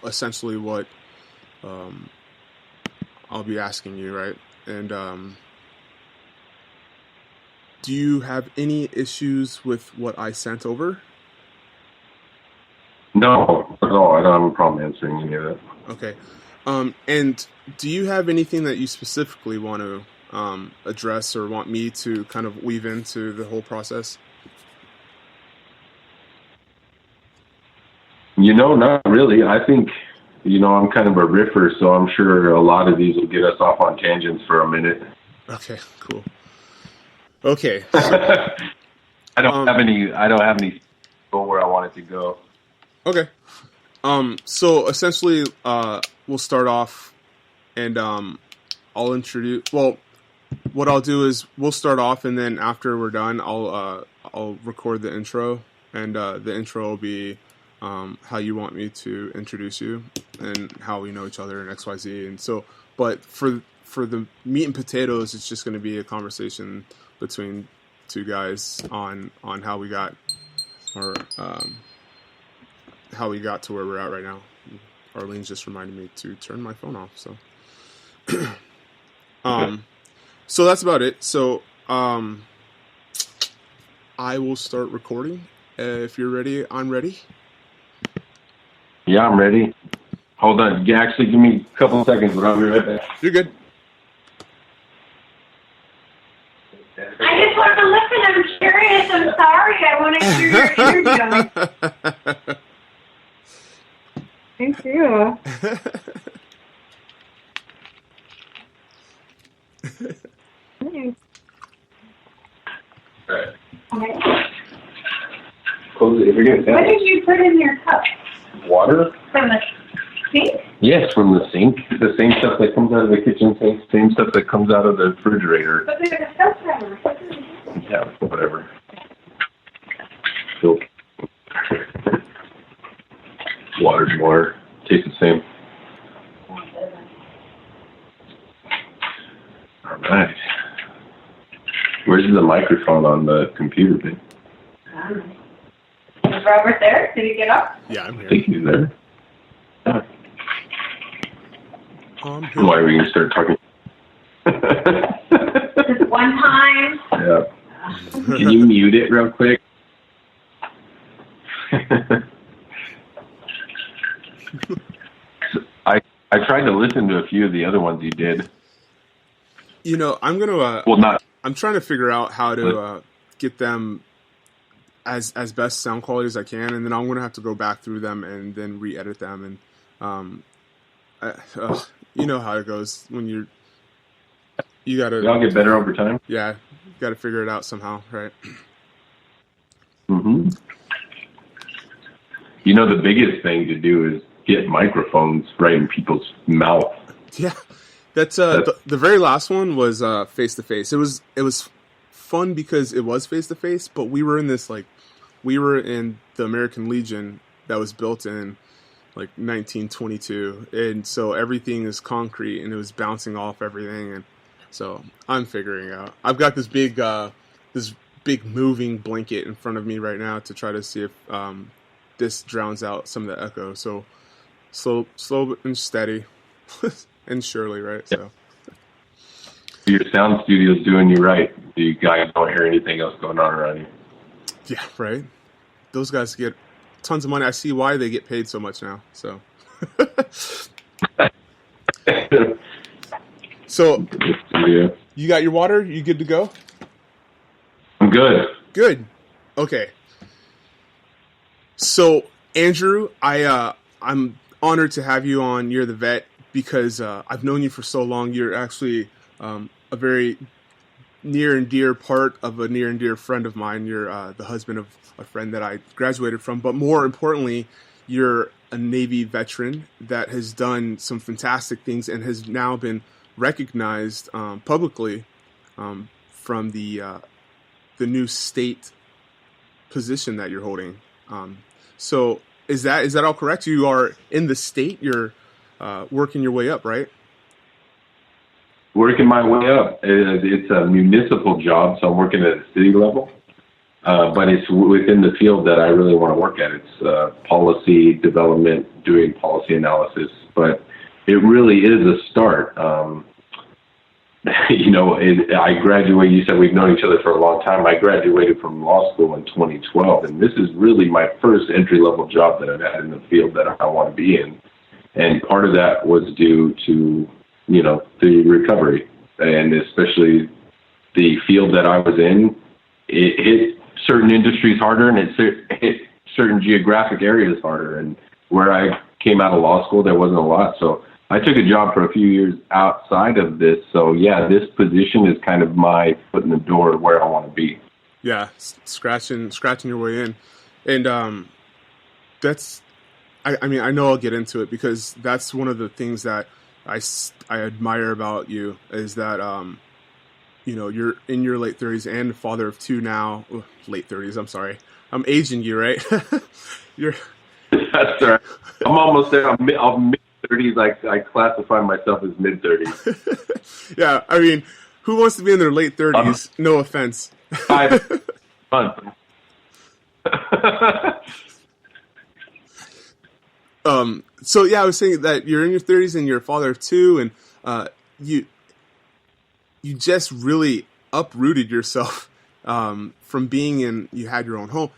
essentially what I'll be asking you, right? And do you have any issues with what I sent over? No, at all. I don't have a problem answering any of that. Okay. And do you have anything that you specifically want to address or want me to kind of weave into the whole process? Not really. I think, I'm kind of a riffer, so I'm sure a lot of these will get us off on tangents for a minute. Okay, cool. Okay. So, I don't have any go where I want it to go. Okay. So essentially, we'll start off, and I'll introduce. Well, what I'll do is we'll start off, and then after we're done, I'll record the intro, and the intro will be how you want me to introduce you and how we know each other and XYZ. And so, but for the meat and potatoes, it's just going to be a conversation between two guys on how we got how we got to where we're at right now. Arlene's just reminded me to turn my phone off. So, so that's about it. So, I will start recording. If you're ready, I'm ready. Yeah, I'm ready. Hold on. Actually, give me a couple of seconds, but I'll be right back. You're good. I just want to listen. I'm curious. I'm sorry. I want to hear your interview. Thank you. Thanks. All right. Okay. Close it. What did you put in your cup? Water? From the sink? Yes, from the sink. The same stuff that comes out of the kitchen sink, same stuff that comes out of the refrigerator. But there's a filter. Yeah, whatever. Cool. Water's water. Tastes the same. All right. Where's the microphone on the computer, babe? Is Robert there? Did he get up? Yeah, I'm I here. think he's there. Yeah. Here. Why are we going to start talking? Just one time. Yeah. Can you mute it real quick? I tried to listen to a few of the other ones you did. I'm gonna. Well, not. I'm trying to figure out how to get them as best sound quality as I can, and then I'm gonna have to go back through them and then re-edit them. And you know how it goes when you gotta. They all get better over time. Yeah, you gotta figure it out somehow, right? Mm-hmm. The biggest thing to do is get microphones right in people's mouth. Yeah, that's the very last one was face to face. It was fun because it was face to face, but we were in the American Legion that was built in like 1922, and so everything is concrete and it was bouncing off everything, and so I'm figuring out. I've got this big moving blanket in front of me right now to try to see if this drowns out some of the echo. So slow and steady, and surely, right? So your sound studio's doing you right. You guys don't hear anything else going on around you. Yeah, right. Those guys get tons of money. I see why they get paid so much now. So, Yeah. You got your water? You good to go? I'm good. Good. Okay. So, Andrew, I'm honored to have you on You're the Vet because I've known you for so long. You're actually a very near and dear part of a near and dear friend of mine. You're the husband of a friend that I graduated from. But more importantly, you're a Navy veteran that has done some fantastic things and has now been recognized publicly from the new state position that you're holding. So is that all correct? You are in the state. You're working your way up, right? Working my way up. It's a municipal job, so I'm working at a city level. but it's within the field that I really want to work at. It's policy development, doing policy analysis, but it really is a start. I graduated, you said we've known each other for a long time. I graduated from law school in 2012, and this is really my first entry-level job that I've had in the field that I want to be in. And part of that was due to, the recovery, and especially the field that I was in. It hit certain industries harder, and it hit certain geographic areas harder. And where I came out of law school, there wasn't a lot. So I took a job for a few years outside of this. So yeah, this position is kind of my foot in the door of where I want to be. Yeah, scratching your way in, and that's. I mean, I know I'll get into it because that's one of the things that I admire about you is that you're in your late 30s and a father of two now. Late 30s. I'm sorry, I'm aging you, right? You're. That's right. I'm almost there. I'm mid 30s. I classify myself as mid 30s. Yeah, I mean, who wants to be in their late 30s? No offense. 5 months. So yeah, I was saying that you're in your 30s and you're a father of two, and you just really uprooted yourself from being in. You had your own home.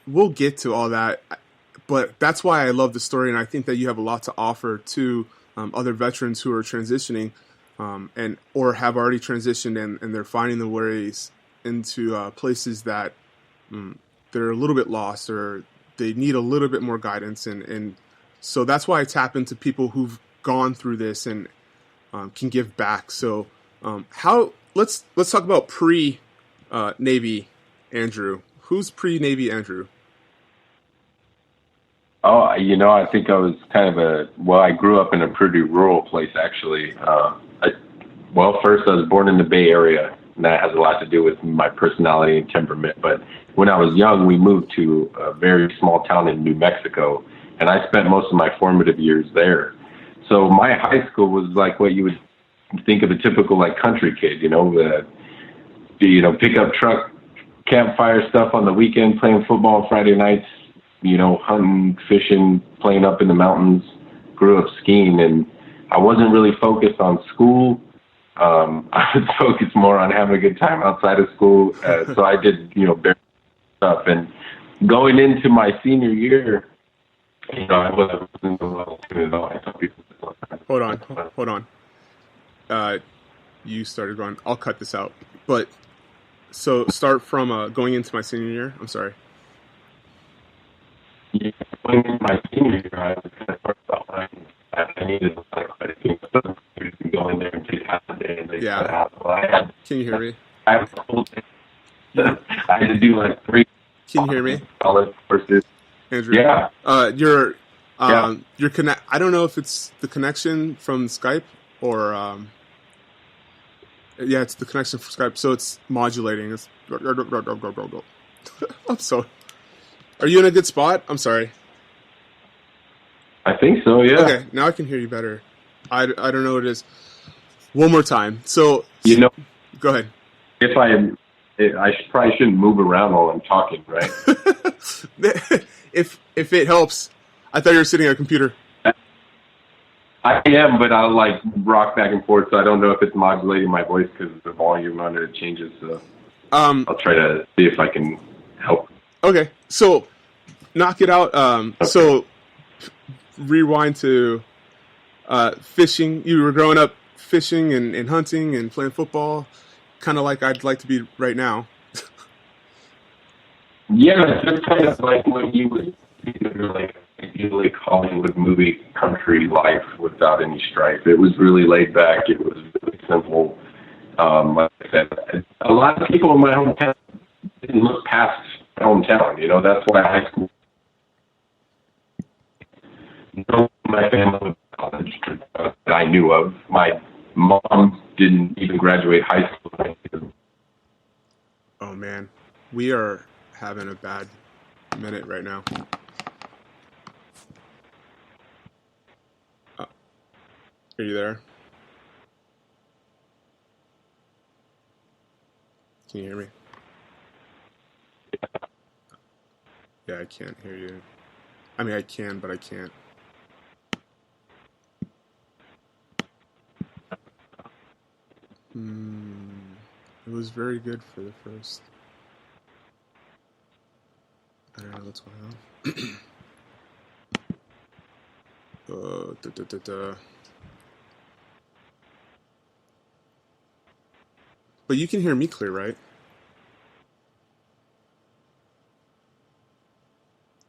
We'll get to all that, but that's why I love the story, and I think that you have a lot to offer to other veterans who are transitioning and or have already transitioned, and they're finding the ways into places that they're a little bit lost or they need a little bit more guidance, and so that's why I tap into people who've gone through this and can give back. So let's talk about pre-Navy Andrew. Who's pre-Navy Andrew? Oh, I think I was kind of I grew up in a pretty rural place, actually. First I was born in the Bay Area, and that has a lot to do with my personality and temperament. But when I was young, we moved to a very small town in New Mexico, and I spent most of my formative years there. So my high school was like what you would think of a typical country kid, pickup truck, campfire stuff on the weekend, playing football Friday nights, hunting, fishing, playing up in the mountains. Grew up skiing, and I wasn't really focused on school. I was focused more on having a good time outside of school. So I did, bare stuff. And going into my senior year, I wasn't well at all. I tell people Hold on. You started going. I'll cut this out. But so start from going into my senior year. I'm sorry. Yeah, going into my senior year, I was kind of first off, I needed quite a few stuff to go in there and take half a day. And Yeah. Can you hear me? I have a whole day. I had to do 3. Can you hear me? College courses. Andrew. Yeah. Your connect. I don't know if it's the connection from Skype or it's the connection from Skype. So it's modulating. It's I'm so. Are you in a good spot? I'm sorry. I think so. Yeah. Okay, now I can hear you better. I don't know what it is. One more time. So go ahead. I probably shouldn't move around while I'm talking, right? If it helps. I thought you were sitting at a computer. I am, but I'll rock back and forth, so I don't know if it's modulating my voice because the volume on it changes. So I'll try to see if I can help. Okay, so knock it out. Okay. So rewind to fishing. You were growing up fishing and hunting and playing football, kind of like I'd like to be right now. Yeah, it's just kind of like when you would consider usually Hollywood movie country life without any strife. It was really laid back. It was really simple. Like I said, a lot of people in my hometown didn't look past my hometown. That's why high school. No, my family was college that I knew of. My mom didn't even graduate high school. Oh man, we are having a bad minute right now. Are you there? Can you hear me? Yeah, I can't hear you. I mean, I can, but I can't. It was very good for the first. I don't know what's going on. But you can hear me clear, right?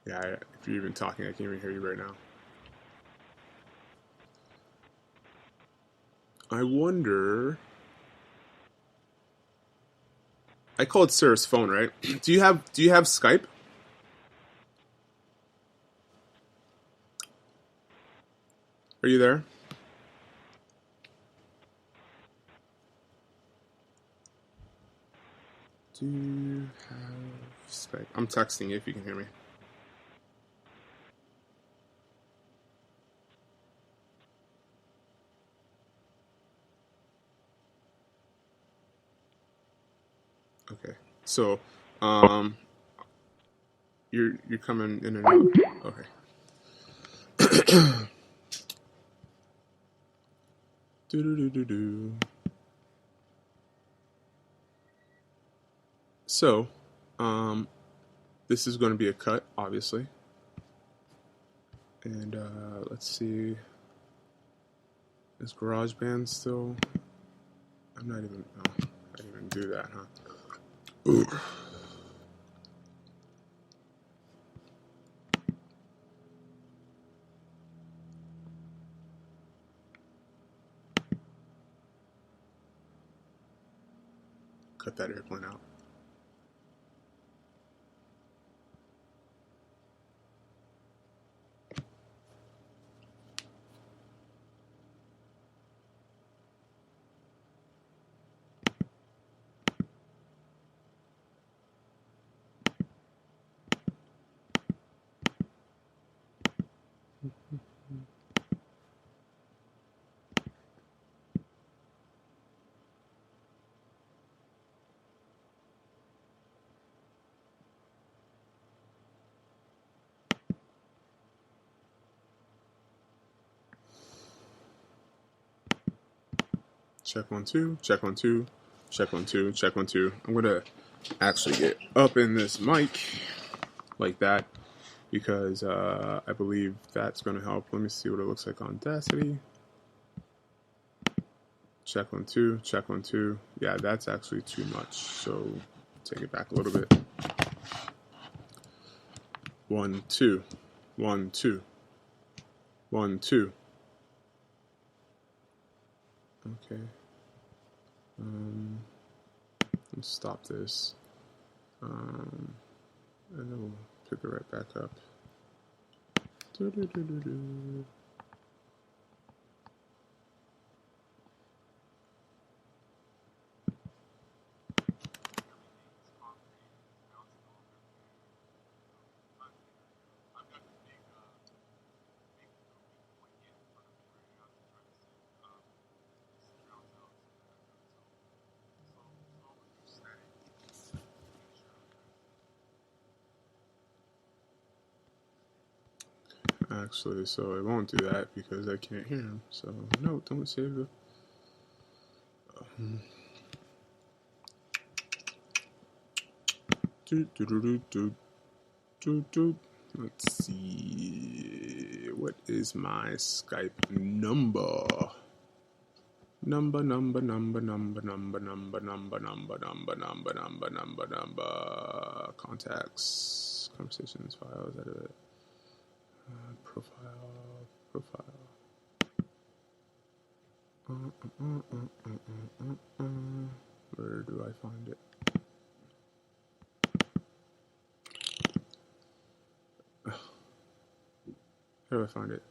Yeah, if you're even talking, I can even hear you right now. I wonder. I called Sarah's phone, right? Do you have Skype? Are you there? Do you have Skype? I'm texting you if you can hear me. Okay. So, you're coming in and out. Okay. Do. So, this is going to be a cut, obviously. And let's see. Is GarageBand still? I'm not even. Oh, I didn't even do that, huh? Ooh. Cut that airplane out. Check 1 2. Check 1 2. Check 1 2. Check 1 2. I'm gonna actually get up in this mic like that because I believe that's gonna help. Let me see what it looks like on Audacity. Check 1 2. Check 1 2. Yeah, that's actually too much. So take it back a little bit. 1 2. 1 2. 1 2. Okay. Let's stop this. And then we'll pick it right back up. Actually, so it won't do that because I can't hear him. So no, don't save the. Let's see. What is my Skype number? Number. Contacts, conversations, files, edit. Profile. Where do I find it? How do I find it?